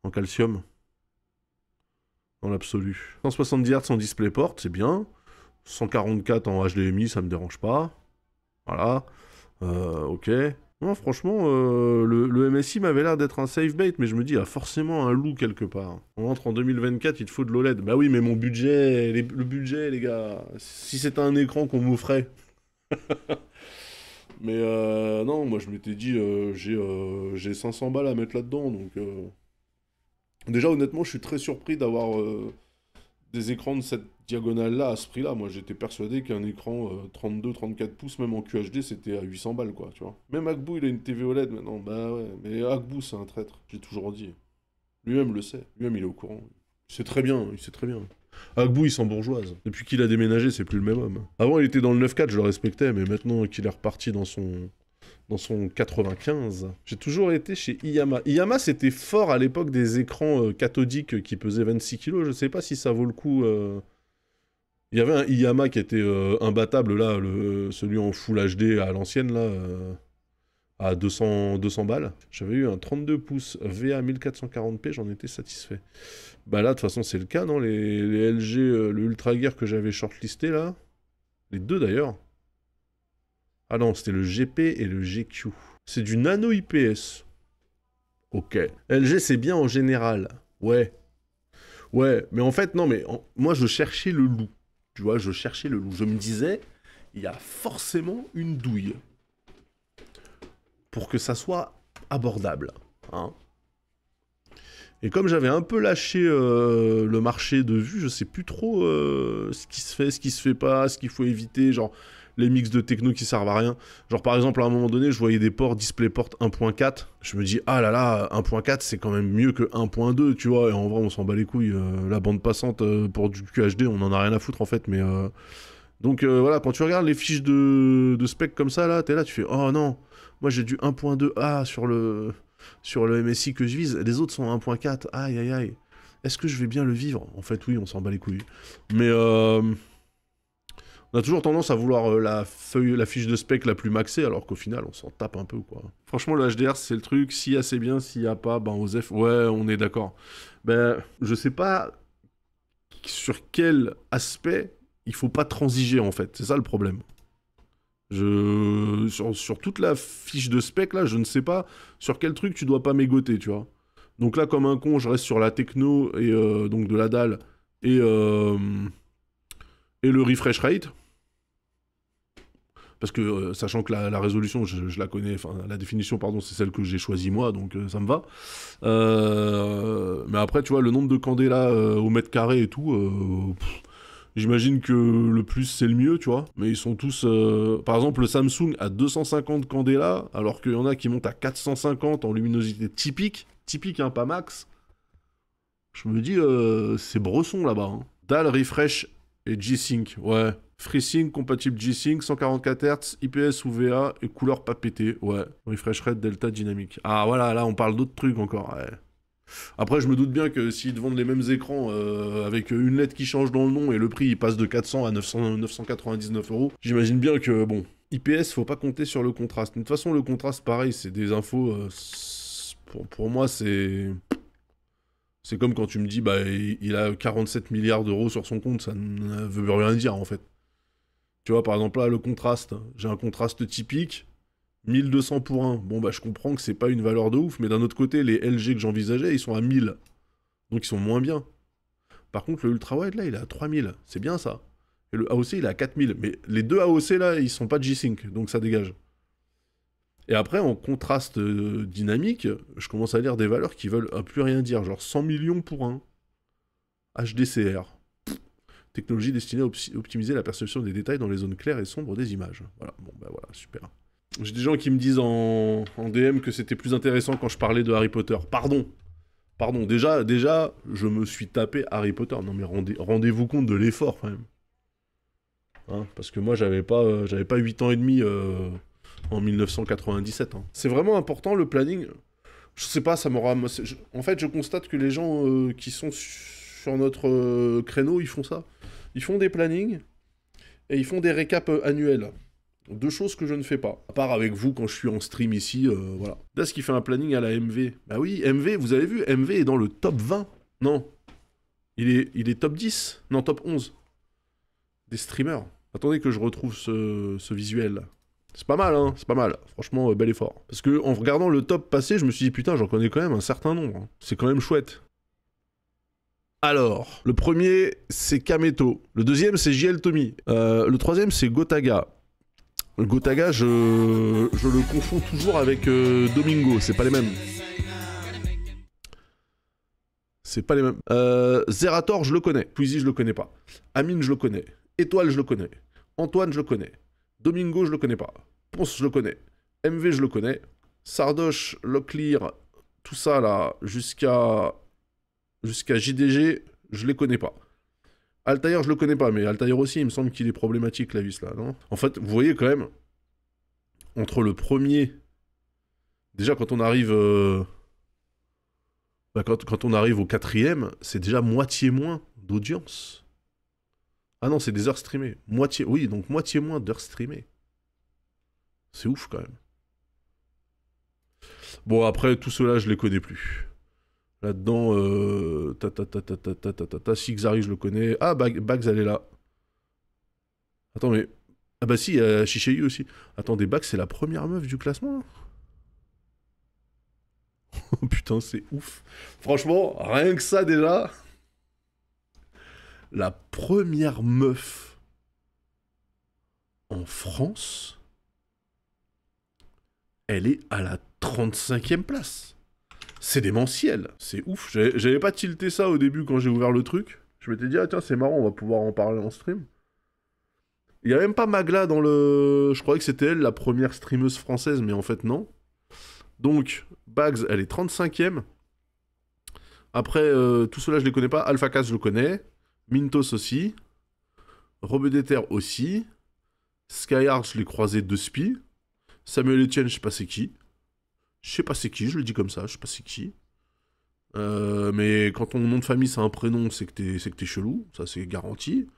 en calcium, dans l'absolu. 170 Hz en DisplayPort, c'est bien. 144 en HDMI, ça me dérange pas. Voilà. Ok. Non, franchement, le MSI m'avait l'air d'être un safe bait, mais je me dis, il y a forcément un loup quelque part. On entre en 2024, il te faut de l'OLED. Bah oui, mais mon budget, le budget, les gars, si c'était un écran qu'on m'offrait... Mais non, moi je m'étais dit, j'ai 500 balles à mettre là-dedans, donc... Déjà, honnêtement, je suis très surpris d'avoir des écrans de cette diagonale-là à ce prix-là. Moi, j'étais persuadé qu'un écran 32-34 pouces, même en QHD, c'était à 800 balles, quoi, tu vois. Même Agbu, il a une TV OLED maintenant. Bah ouais, mais Agbu, c'est un traître, j'ai toujours dit. Lui-même le sait. Lui-même, il est au courant. Il sait très bien, il sait très bien. Agbou, il s'embourgeoise. Depuis qu'il a déménagé, c'est plus le même homme. Avant, il était dans le 9-4, je le respectais, mais maintenant qu'il est reparti dans son 95. J'ai toujours été chez Iyama. Iyama, c'était fort à l'époque des écrans cathodiques qui pesaient 26 kilos. Je sais pas si ça vaut le coup. Il y avait un Iyama qui était imbattable, là, celui en Full HD à l'ancienne, là, à 200 balles. J'avais eu un 32 pouces VA 1440p, j'en étais satisfait. Bah là, de toute façon, c'est le cas, non? Les LG, le Ultra Gear que j'avais shortlisté, là, les deux d'ailleurs. Ah non, c'était le GP et le GQ. C'est du nano IPS. Ok. LG, c'est bien en général. Ouais. Ouais, mais en fait, non, mais moi, je cherchais le loup. Tu vois, je cherchais le loup. Je me disais, il y a forcément une douille. Pour que ça soit abordable. Hein. Et comme j'avais un peu lâché le marché de vue, je sais plus trop ce qui se fait, ce qui se fait pas, ce qu'il faut éviter, genre les mix de techno qui servent à rien. Genre par exemple à un moment donné, je voyais des ports DisplayPort 1.4, je me dis ah là là, 1.4 c'est quand même mieux que 1.2, tu vois, et en vrai on s'en bat les couilles, la bande passante pour du QHD, on en a rien à foutre en fait, mais donc voilà, quand tu regardes les fiches de spec comme ça là, t'es là, tu fais oh non, moi j'ai du 1.2A sur le MSI que je vise, les autres sont 1.4, aïe aïe aïe. Est-ce que je vais bien le vivre? En fait, oui, on s'en bat les couilles. Mais on a toujours tendance à vouloir la fiche de spec la plus maxée, alors qu'au final, on s'en tape un peu, quoi. Franchement, le HDR, c'est le truc. S'il y a, c'est bien. S'il y a pas, ben, OSEF, ouais, on est d'accord. Ben, je sais pas sur quel aspect il faut pas transiger, en fait. C'est ça le problème. Sur toute la fiche de spec, là, je ne sais pas sur quel truc tu dois pas mégoter, tu vois. Donc là, comme un con, je reste sur la techno, et donc de la dalle, et le refresh rate. Parce que, sachant que la résolution, je la connais, enfin, la définition, pardon, c'est celle que j'ai choisie moi, donc ça me va. Mais après, tu vois, le nombre de candela au mètre carré et tout, j'imagine que le plus, c'est le mieux, tu vois. Mais ils sont tous... Par exemple, le Samsung a 250 candela, alors qu'il y en a qui montent à 450 en luminosité typique, hein, pas max. Je me dis, c'est Bresson, là-bas. Hein. Dalle, refresh et G-Sync, ouais. FreeSync, compatible G-Sync, 144 Hz, IPS ou VA et couleur pas pétée, ouais. Refresh rate, delta, dynamique. Ah voilà, là on parle d'autres trucs encore, ouais. Après je me doute bien que s'ils te vendent les mêmes écrans avec une lettre qui change dans le nom et le prix il passe de 400 à 999 euros, j'imagine bien que bon, IPS faut pas compter sur le contraste. De toute façon le contraste pareil, c'est des infos, pour moi c'est... C'est comme quand tu me dis, bah, il a 47 milliards d'euros sur son compte, ça ne veut rien dire en fait. Tu vois, par exemple, là, le contraste. J'ai un contraste typique, 1200 pour 1. Bon, bah, je comprends que c'est pas une valeur de ouf, mais d'un autre côté, les LG que j'envisageais, ils sont à 1000. Donc, ils sont moins bien. Par contre, le ultra-wide, là, il est à 3000. C'est bien, ça. Et le AOC, il est à 4000. Mais les deux AOC, là, ils sont pas G-Sync, donc ça dégage. Et après, en contraste dynamique, je commence à lire des valeurs qui veulent plus rien dire. Genre 100 millions pour 1. HDCR. Technologie destinée à optimiser la perception des détails dans les zones claires et sombres des images. Voilà, bon bah voilà, super. J'ai des gens qui me disent en DM que c'était plus intéressant quand je parlais de Harry Potter. Pardon, déjà, je me suis tapé Harry Potter. Non mais rendez-vous compte de l'effort quand même. Hein, parce que moi j'avais pas 8 ans et demi en 1997. Hein. C'est vraiment important le planning. Je sais pas, ça m'aura... En fait, je constate que les gens qui sont sur notre créneau, ils font ça. Ils font des plannings et ils font des récaps annuels. Deux choses que je ne fais pas. À part avec vous quand je suis en stream ici, voilà. Là, ce qui fait un planning à la MV. Bah oui, MV, vous avez vu, MV est dans le top 20. Non. Il est top 10. Non, top 11. Des streamers. Attendez que je retrouve ce visuel. C'est pas mal, hein, c'est pas mal. Franchement, bel effort. Parce que en regardant le top passé, je me suis dit, putain, j'en connais quand même un certain nombre. Hein. C'est quand même chouette. Alors, le premier, c'est Kameto. Le deuxième, c'est JL Tommy. Le troisième, c'est Gotaga. Le Gotaga, je le confonds toujours avec Domingo. C'est pas les mêmes. C'est pas les mêmes. Zerator, je le connais. Squeezie, je le connais pas. Amine, je le connais. Étoile, je le connais. Antoine, je le connais. Domingo, je le connais pas. Ponce, je le connais. MV, je le connais. Sardoche, Locklear, tout ça là, jusqu'à jusqu'à JDG, je les connais pas. Altair, je le connais pas, mais Altair aussi, il me semble qu'il est problématique, la vis là, non? En fait, vous voyez quand même, entre le premier. Déjà, quand on arrive. Quand on arrive au quatrième, c'est déjà moitié moins d'audience. Ah non, c'est des heures streamées. Moitié, oui, donc moitié moins d'heures streamées. C'est ouf quand même. Bon, après, tout cela, je les connais plus. Là-dedans, Sixari, je le connais. Ah, Bags, elle est là. Attends, mais. Ah bah si, Shishayu aussi. Attendez, Bags, c'est la première meuf du classement là. Oh putain, c'est ouf. Franchement, rien que ça déjà. La première meuf en France, elle est à la 35e place. C'est démentiel, c'est ouf. J'avais pas tilté ça au début quand j'ai ouvert le truc. Je m'étais dit, ah tiens, c'est marrant, on va pouvoir en parler en stream. Il y a même pas Magla dans le... Je croyais que c'était elle, la première streameuse française, mais en fait, non. Donc, Bags, elle est 35e. Après, tout cela, je les connais pas. AlphaCast, je le connais. Mintos aussi. Robedeter aussi. Skyhard, je l'ai croisé de spi. Samuel Etienne, je sais pas c'est qui. Je sais pas c'est qui, je le dis comme ça, je sais pas c'est qui. Mais quand ton nom de famille c'est un prénom, c'est que t'es chelou, ça c'est garanti.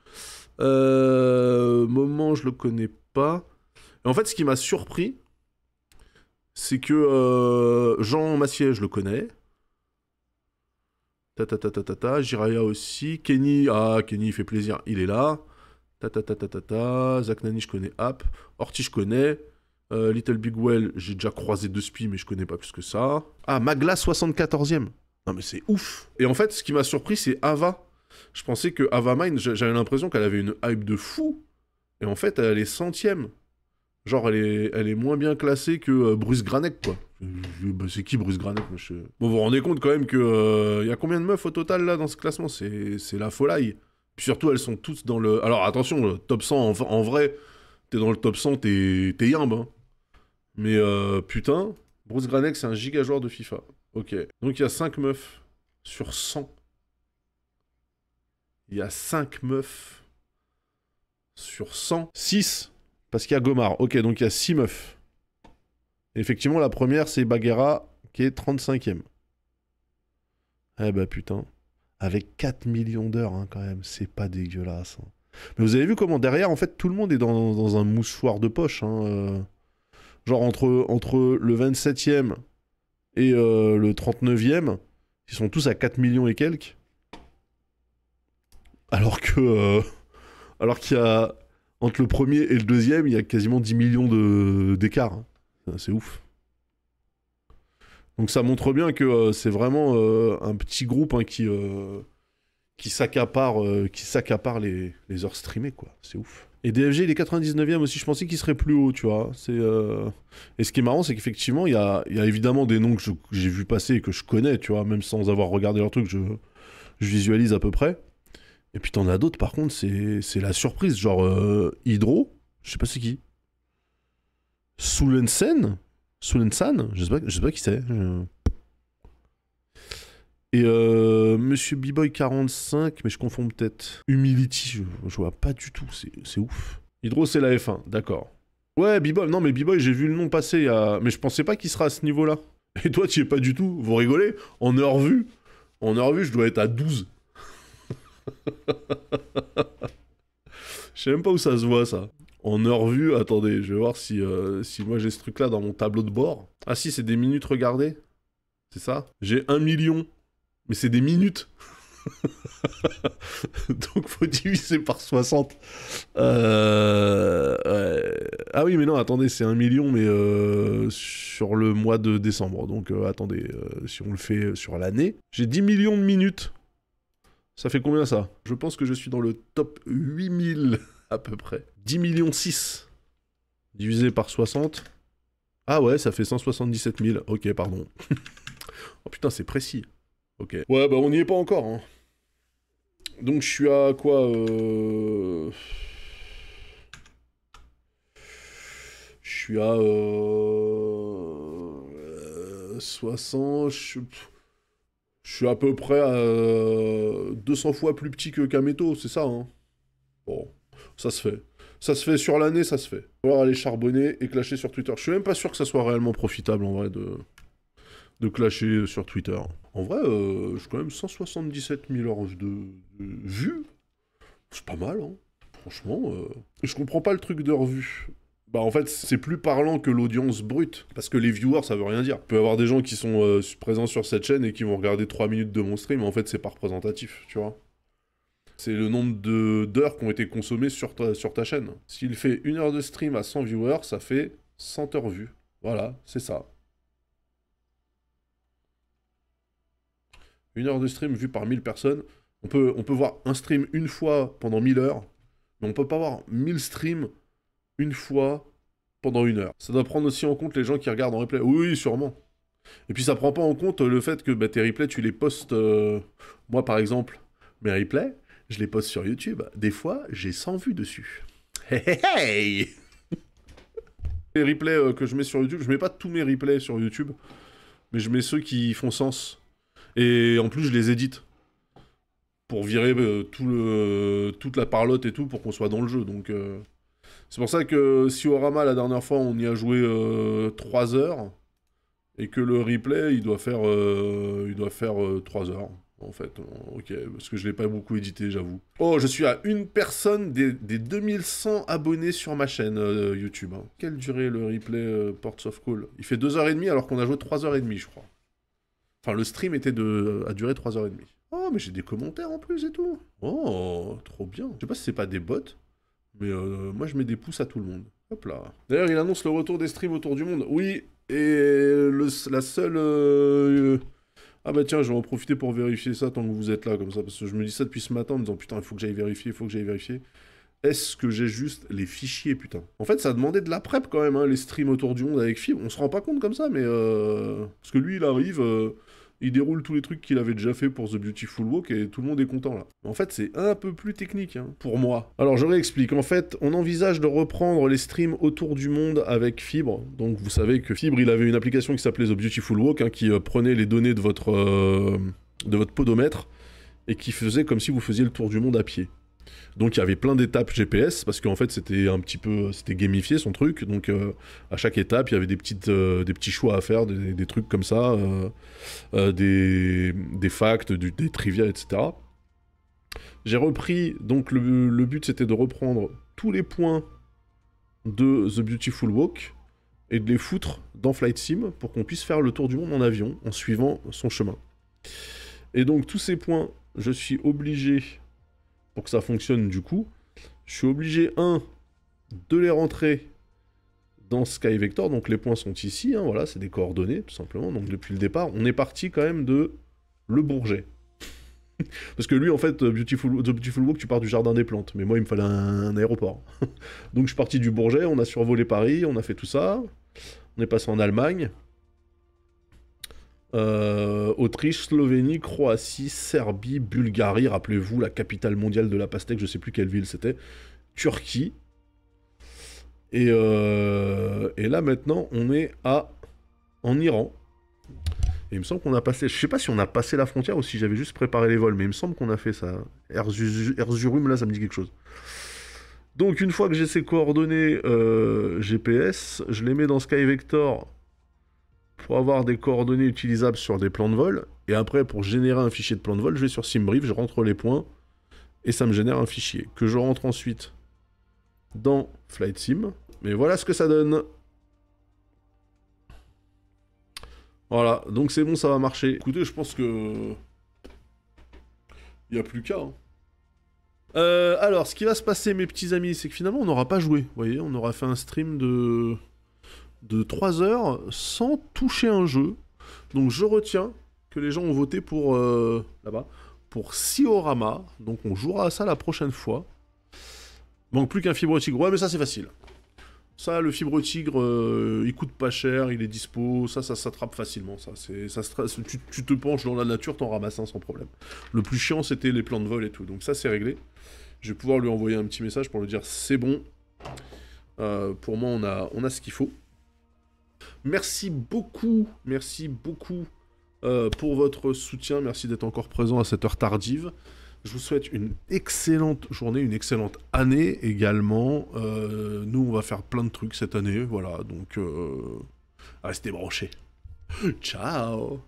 Moment, je le connais pas. Et en fait, ce qui m'a surpris, c'est que Jean Massier, je le connais. Jiraya aussi. Kenny, Kenny, il fait plaisir, il est là. Zach Nani, je connais App. Orti, je connais. Little Big Well, j'ai déjà croisé deux spies, mais je connais pas plus que ça. Ah, Magla 74e. Non, mais c'est ouf. Et en fait, ce qui m'a surpris, c'est Ava. Je pensais que Ava Mine, j'avais l'impression qu'elle avait une hype de fou. Et en fait, elle est centième. Genre, elle est moins bien classée que Bruce Granek, quoi. Bah, c'est qui Bruce Granek, monsieur? Bon, vous vous rendez compte quand même que. Y a combien de meufs au total là dans ce classement? C'est la folie. Puis surtout, elles sont toutes dans le. Alors attention, le top 100, en vrai, t'es dans le top 100, t'es yimbe. Hein. Mais putain, Bruce Granek, c'est un giga joueur de FIFA. Ok. Donc il y a 5 meufs sur 100. Il y a 5 meufs sur 100. 6 parce qu'il y a Gomar. Ok, donc il y a 6 meufs. Et effectivement, la première, c'est Bagheera, qui est 35e. Eh bah putain. Avec 4 millions d'heures, hein, quand même. C'est pas dégueulasse. Hein. Mais vous avez vu comment derrière, en fait, tout le monde est dans un mouchoir de poche. Hein, genre entre le 27e et le 39e, ils sont tous à 4 millions et quelques. Alors que... alors qu'il y a... Entre le premier et le deuxième, il y a quasiment 10 millions d'écart. Hein. C'est ouf. Donc ça montre bien que c'est vraiment un petit groupe hein, qui s'accapare les heures streamées, quoi. C'est ouf. Et DFG, il est 99e aussi. Je pensais qu'il serait plus haut, tu vois. Et ce qui est marrant, c'est qu'effectivement, il y a évidemment des noms que j'ai vu passer et que je connais, tu vois. Même sans avoir regardé leur truc, je visualise à peu près. Et puis t'en as d'autres, par contre, c'est la surprise. Genre Hydro, je sais pas c'est qui. Sulensan, je sais pas qui c'est. Et Monsieur B-Boy 45, mais je confonds peut-être. Humility, je vois pas du tout, c'est ouf. Hydro, c'est la F1, d'accord. Ouais, B-Boy, non mais B-Boy, j'ai vu le nom passer, mais je pensais pas qu'il sera à ce niveau-là. Et toi, tu y es pas du tout, vous rigolez? En heure vue, je dois être à 12. Je sais même pas où ça se voit, ça. En heure vue, attendez, je vais voir si moi j'ai ce truc-là dans mon tableau de bord. Ah si, c'est des minutes regardées. C'est ça? J'ai 1 million. Mais c'est des minutes. Donc faut diviser par 60. Ah oui, mais non, attendez, c'est 1 million, mais sur le mois de décembre. Donc attendez, si on le fait sur l'année, j'ai 10 millions de minutes. Ça fait combien ça? Je pense que je suis dans le top 8000 à peu près. 10 millions 6 divisé par 60. Ah ouais, ça fait 177 000. Ok, pardon. Oh putain, c'est précis. Ok. Ouais, bah on n'y est pas encore. Hein. Donc je suis à quoi Je suis à 60... Je suis à peu près à 200 fois plus petit que Kameto, c'est ça, hein. Bon, ça se fait. Ça se fait sur l'année, ça se fait. On va aller charbonner et clasher sur Twitter. Je suis même pas sûr que ça soit réellement profitable, en vrai, de clasher sur Twitter. En vrai, j'ai quand même 177 000 heures de vues. C'est pas mal, hein. Franchement, je comprends pas le truc de revue. Bah en fait, c'est plus parlant que l'audience brute. Parce que les viewers, ça veut rien dire. Il peut y avoir des gens qui sont présents sur cette chaîne et qui vont regarder 3 minutes de mon stream, mais en fait, c'est pas représentatif, tu vois. C'est le nombre d'heures qui ont été consommées sur ta chaîne. S'il fait 1 heure de stream à 100 viewers, ça fait 100 heures vues. Voilà, c'est ça. 1 heure de stream vue par 1000 personnes. On peut voir un stream une fois pendant 1000 heures, mais on peut pas voir 1000 streams une fois pendant 1 heure. Ça doit prendre aussi en compte les gens qui regardent en replay. Oui, oui, sûrement. Et puis ça prend pas en compte le fait que bah, tes replays, tu les postes... Moi, par exemple, mes replays, je les poste sur YouTube. Des fois, j'ai 100 vues dessus. Hey, hey, hey. Les replays que je mets sur YouTube, je mets pas tous mes replays sur YouTube, mais je mets ceux qui font sens. Et en plus, je les édite. Pour virer toute la parlotte et tout, pour qu'on soit dans le jeu. Donc, c'est pour ça que si au Rama, la dernière fois, on y a joué 3 heures, et que le replay, il doit faire 3 heures. En fait, ok, parce que je l'ai pas beaucoup édité, j'avoue. Oh, je suis à une personne des 2100 abonnés sur ma chaîne YouTube. Hein. Quelle durée le replay Ports of Call? Il fait 2h30 alors qu'on a joué 3h30, je crois. Enfin, le stream a duré 3h30. Oh, mais j'ai des commentaires en plus et tout. Oh, trop bien. Je sais pas si c'est pas des bots, mais moi je mets des pouces à tout le monde. Hop là. D'ailleurs, il annonce le retour des streams autour du monde. Oui, et la seule... Ah bah tiens, je vais en profiter pour vérifier ça tant que vous êtes là, comme ça, parce que je me dis ça depuis ce matin en me disant putain, il faut que j'aille vérifier, il faut que j'aille vérifier. Est-ce que j'ai juste les fichiers, putain? En fait, ça a demandé de la prep quand même, hein, les streams autour du monde avec Fibre. On se rend pas compte comme ça, mais parce que lui, il arrive, il déroule tous les trucs qu'il avait déjà fait pour The Beautiful Walk et tout le monde est content là. En fait, c'est un peu plus technique, hein, pour moi. Alors, je réexplique. En fait, on envisage de reprendre les streams autour du monde avec Fibre. Donc, vous savez que Fibre, il avait une application qui s'appelait The Beautiful Walk, hein, qui prenait les données de votre podomètre et qui faisait comme si vous faisiez le tour du monde à pied. Donc il y avait plein d'étapes GPS, parce qu'en fait c'était un petit peu, c'était gamifié son truc, donc à chaque étape il y avait des petits choix à faire, des trucs comme ça, des facts, des trivia, etc. J'ai repris, donc le but c'était de reprendre tous les points de The Beautiful Walk, et de les foutre dans Flight Sim, pour qu'on puisse faire le tour du monde en avion, en suivant son chemin. Et donc tous ces points, je suis obligé... pour que ça fonctionne du coup, je suis obligé, de les rentrer dans Sky Vector, donc les points sont ici, hein, voilà, c'est des coordonnées, tout simplement, donc depuis le départ, on est parti quand même de Le Bourget. Parce que lui, en fait, The Beautiful Walk, tu pars du Jardin des Plantes, mais moi, il me fallait un aéroport. Donc je suis parti du Bourget, on a survolé Paris, on a fait tout ça, on est passé en Allemagne, Autriche, Slovénie, Croatie, Serbie, Bulgarie, rappelez-vous, la capitale mondiale de la pastèque, je sais plus quelle ville c'était, Turquie, et là maintenant on est en Iran, et il me semble qu'on a passé, je sais pas si on a passé la frontière ou si j'avais juste préparé les vols, mais il me semble qu'on a fait ça, Erzurum, là ça me dit quelque chose. Donc une fois que j'ai ces coordonnées GPS, je les mets dans Sky Vector, pour avoir des coordonnées utilisables sur des plans de vol, et après, pour générer un fichier de plan de vol, je vais sur SimBrief, je rentre les points, et ça me génère un fichier, que je rentre ensuite dans Flight Sim. Mais voilà ce que ça donne. Voilà, donc c'est bon, ça va marcher. Écoutez, je pense que... il n'y a plus qu'à. Hein. Alors, ce qui va se passer, mes petits amis, c'est que finalement, on n'aura pas joué. Vous voyez, on aura fait un stream de 3 heures sans toucher un jeu. Donc je retiens que les gens ont voté pour, là-bas, pour Siorama. Donc on jouera à ça la prochaine fois. Manque plus qu'un fibre tigre. Ouais, mais ça c'est facile. Ça, le fibre tigre, il coûte pas cher, il est dispo, ça s'attrape facilement. Tu te penches dans la nature, t'en ramasses un sans problème. Le plus chiant, c'était les plans de vol et tout. Donc ça, c'est réglé. Je vais pouvoir lui envoyer un petit message pour lui dire c'est bon. Pour moi, on a ce qu'il faut. Merci beaucoup pour votre soutien. Merci d'être encore présent à cette heure tardive. Je vous souhaite une excellente journée, une excellente année également. Nous, on va faire plein de trucs cette année, voilà, donc restez branchés. Ciao.